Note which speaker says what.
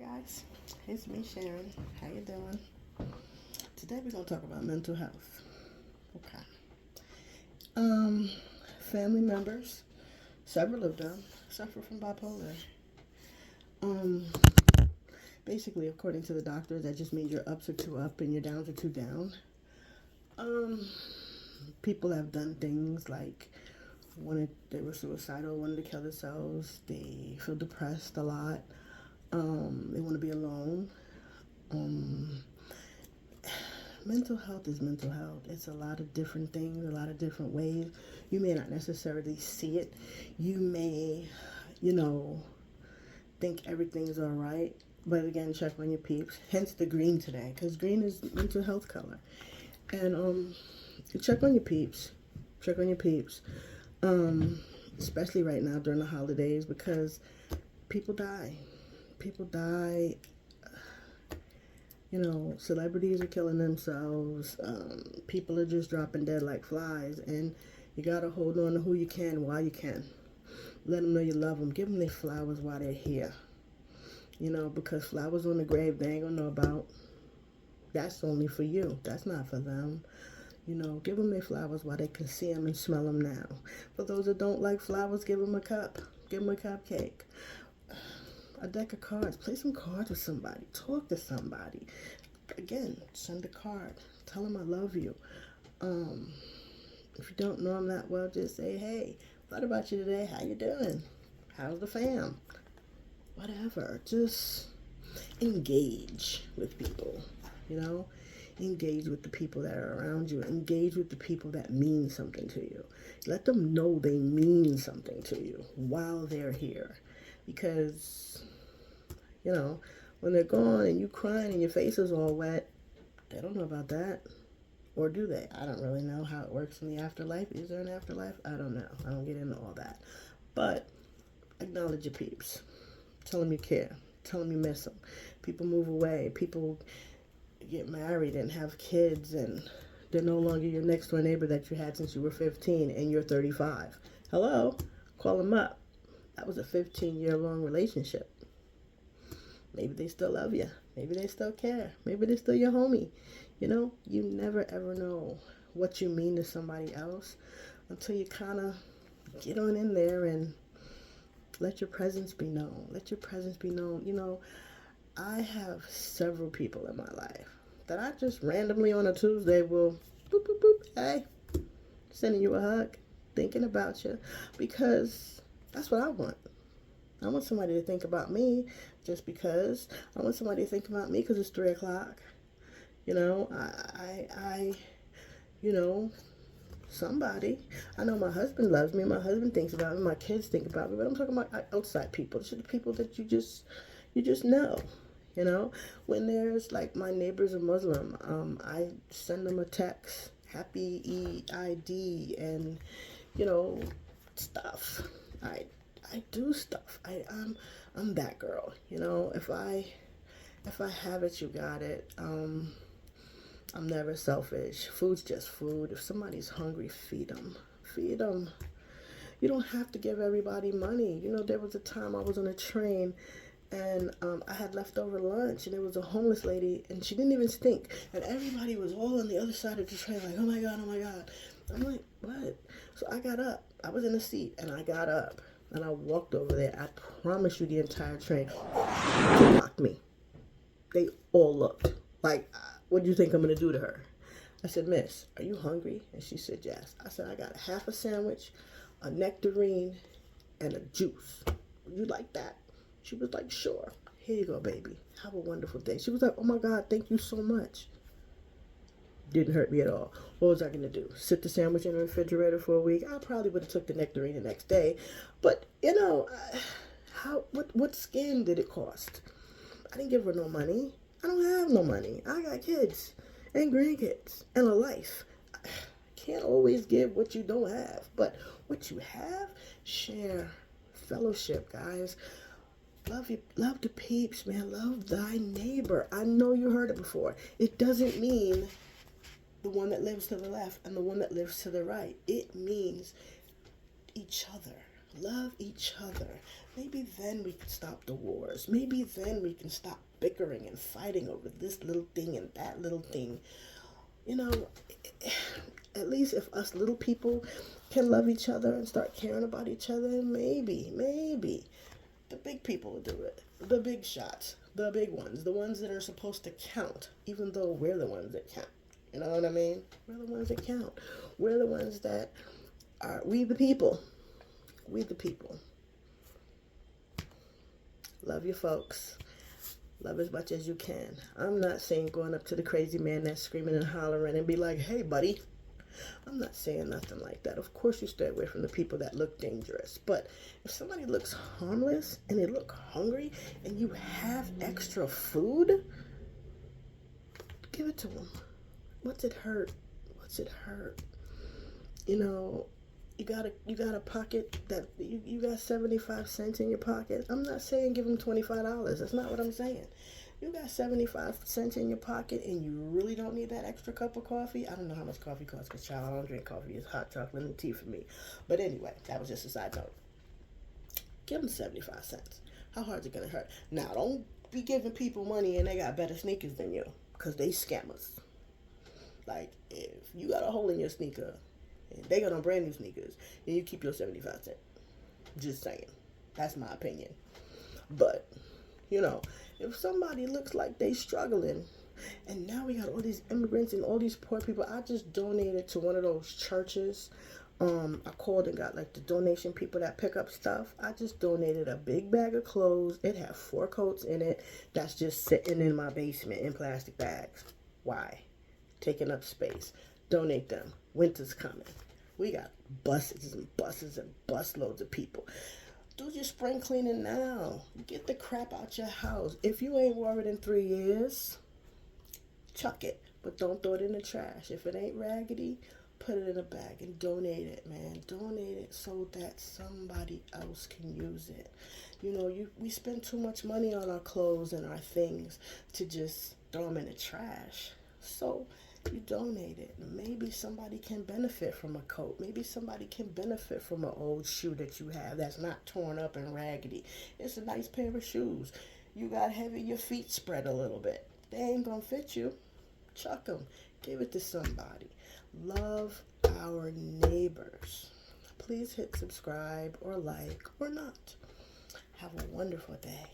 Speaker 1: Guys, it's me Sharon. How you doing? Today we're gonna talk about mental health. Okay. Um, Family members, several of them, suffer from bipolar. Um, Basically, according to the doctors, that just means your ups are too up and your downs are too down. Um, People have done things like they were suicidal, wanted to kill themselves. They feel depressed a lot. They want to be alone. Um, Mental health is mental health. It's a lot of different things, a lot of different ways. You may not necessarily see it. You may, you know, think everything is all right. But again, check on your peeps. Hence the green today, because green is mental health color. And check on your peeps. Check on your peeps. Um, Especially right now during the holidays, because people die. People die. Celebrities are killing themselves. People are just dropping dead like flies, and you gotta hold on to who you can while you can. Let them know you love them. Give them their flowers while they're here. Because flowers on the grave they ain't gonna know about. That's only for you. That's not for them. Give them their flowers while they can see them and smell them now. For those that don't like flowers, give them a cup. Give them a cupcake. A deck of cards. Play some cards with somebody. Talk to somebody. Again, send a card. Tell them I love you. If you don't know them that well, just say, hey, thought about you today. How you doing? How's the fam? Whatever. Just engage with people. Engage with the people that are around you. Engage with the people that mean something to you. Let them know they mean something to you while they're here. Because when they're gone and you crying and your face is all wet, they don't know about that. Or do they? I don't really know how it works in the afterlife. Is there an afterlife? I don't know. I don't get into all that. But acknowledge your peeps. Tell them you care. Tell them you miss them. People move away. People get married and have kids, and they're no longer your next door neighbor that you had since you were 15 and you're 35. Hello? Call them up. That was a 15-year long relationship. Maybe they still love you. Maybe they still care. Maybe they're still your homie. You never ever know what you mean to somebody else until you kind of get on in there and let your presence be known. Let your presence be known. I have several people in my life that I just randomly on a Tuesday will boop, boop, boop, hey, sending you a hug, thinking about you, because that's what I want. I want somebody to think about me just because. I want somebody to think about me because it's 3 o'clock. I somebody. I know my husband loves me. My husband thinks about me. My kids think about me. But I'm talking about outside people. These are the people that you just know. When there's like my neighbor's a Muslim, I send them a text, happy Eid, and stuff. I do stuff. I'm that girl. If I have it, you got it. I'm never selfish. Food's just food. If somebody's hungry, feed them. Feed them. You don't have to give everybody money. There was a time I was on a train and I had leftover lunch, and there was a homeless lady, and she didn't even stink. And everybody was all on the other side of the train like, oh my God, oh my God. I'm like, what? So I got up. I was in a seat, and I got up, and I walked over there. I promise you the entire train mocked me. They all looked like, what do you think I'm going to do to her? I said, Miss, are you hungry? And she said, yes. I said, I got half a sandwich, a nectarine, and a juice. Would you like that? She was like, sure. Here you go, baby. Have a wonderful day. She was like, oh my God, thank you so much. Didn't hurt me at all. What was I going to do? Sit the sandwich in the refrigerator for a week? I probably would have took the nectarine the next day. But, what skin did it cost? I didn't give her no money. I don't have no money. I got kids and grandkids and a life. I can't always give what you don't have. But what you have, share. Fellowship, guys. Love the peeps, man. Love thy neighbor. I know you heard it before. It doesn't mean the one that lives to the left and the one that lives to the right. It means each other. Love each other. Maybe then we can stop the wars. Maybe then we can stop bickering and fighting over this little thing and that little thing. You know, at least if us little people can love each other and start caring about each other, maybe the big people will do it. The big shots, the big ones, the ones that are supposed to count, even though we're the ones that count. You know what I mean? We're the ones that count. We're the ones that are, we the people. We the people. Love your folks. Love as much as you can. I'm not saying going up to the crazy man that's screaming and hollering and be like, hey, buddy. I'm not saying nothing like that. Of course you stay away from the people that look dangerous. But if somebody looks harmless and they look hungry and you have extra food, give it to them. What's it hurt? What's it hurt? You know, you got a pocket that you got 75 cents in your pocket. I'm not saying give them $25. That's not what I'm saying. You got 75 cents in your pocket and you really don't need that extra cup of coffee. I don't know how much coffee costs because, child, I don't drink coffee. It's hot chocolate and tea for me. But anyway, that was just a side note. Give them 75 cents. How hard is it going to hurt? Now, don't be giving people money and they got better sneakers than you because they scammers. Like, if you got a hole in your sneaker and they got on brand new sneakers, then you keep your 75 cents. Just saying. That's my opinion. But, you know, if somebody looks like they struggling, and now we got all these immigrants and all these poor people, I just donated to one of those churches. I called and got like the donation people that pick up stuff. I just donated a big bag of clothes. It had 4 coats in it that's just sitting in my basement in plastic bags. Why? Taking up space. Donate them. Winter's coming. We got buses and buses and busloads of people. Do your spring cleaning now. Get the crap out your house. If you ain't wore it in 3 years, chuck it. But don't throw it in the trash. If it ain't raggedy, put it in a bag and donate it, man. Donate it so that somebody else can use it. You know, we spend too much money on our clothes and our things to just throw them in the trash. So you donate it. Maybe somebody can benefit from a coat. Maybe somebody can benefit from an old shoe that you have that's not torn up and raggedy. It's a nice pair of shoes. You got heavy, your feet spread a little bit. They ain't gonna fit you. Chuck them. Give it to somebody. Love our neighbors. Please hit subscribe or like or not. Have a wonderful day.